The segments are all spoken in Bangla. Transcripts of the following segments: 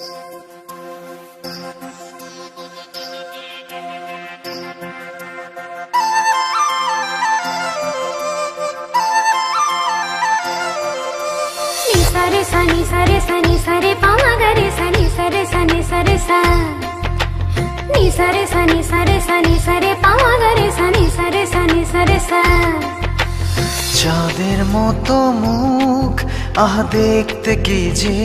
सरे सनी सरे सनी सरे पामा गरे सनी सरे सनी सरे सा नी सरे सनी सरे सनी सरे पामा गरे सनी सरे सनी सरे सा। চাঁদের মতো মুখ আহ দেখতে কি যে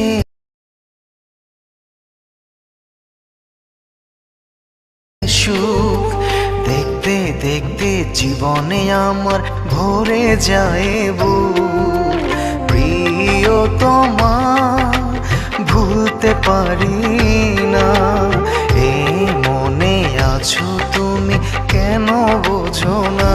সুখ, দেখতে দেখতে জীবনে আমার ভরে যায় বুক। প্রিয়তমা ভুলতে পারি না, এই মনে আছো তুমি কেন বোঝো না?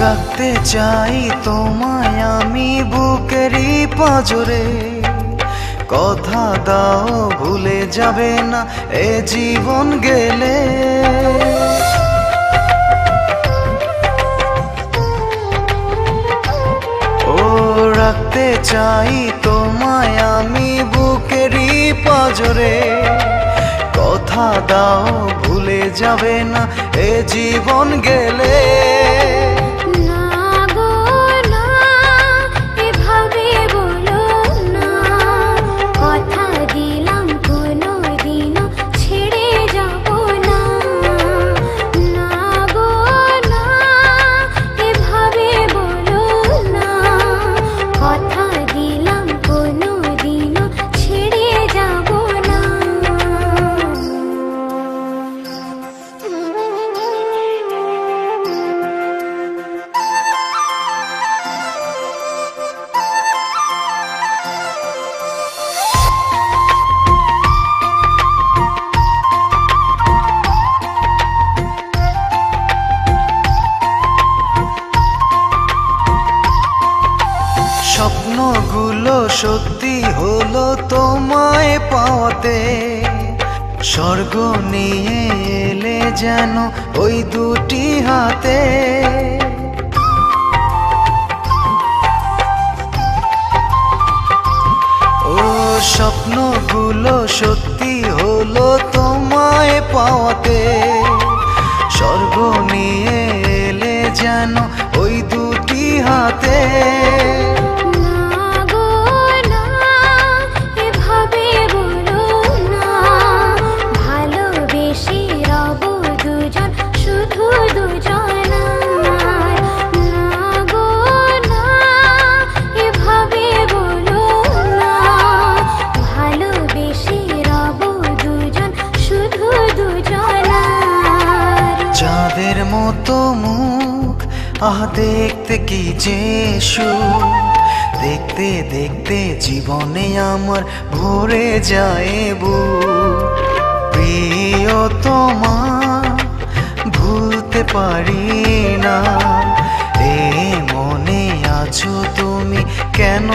রাখতে চাই তোমায় আমি বুকেরই পাঁজরে, কথা দাও ভুলে যাবে না এ জীবন গেলে। ও রাখতে চাই তোমায় আমি বুকেরই পাঁজরে, কথা দাও ভুলে যাবে না এ জীবন গেলে। স্বপ্নগুলো সত্যি হলো তোমায় পাওয়াতে, স্বর্গ নিয়ে এলে যেন ওই দুটি হাতে। ও স্বপ্নগুলো সত্যি হলো তোমায় পাওয়াতে, স্বর্গ নিয়ে এলে যেন ওই দুটি হাতে। চাঁদের মতো মুখ আহ দেখতে কি যে সুখ, দেখতে দেখতে জীবনে আমার ভরে যায় বুক। প্রিয়তমা ভুলতে পারি না, এ মনে আছো তুমি কেন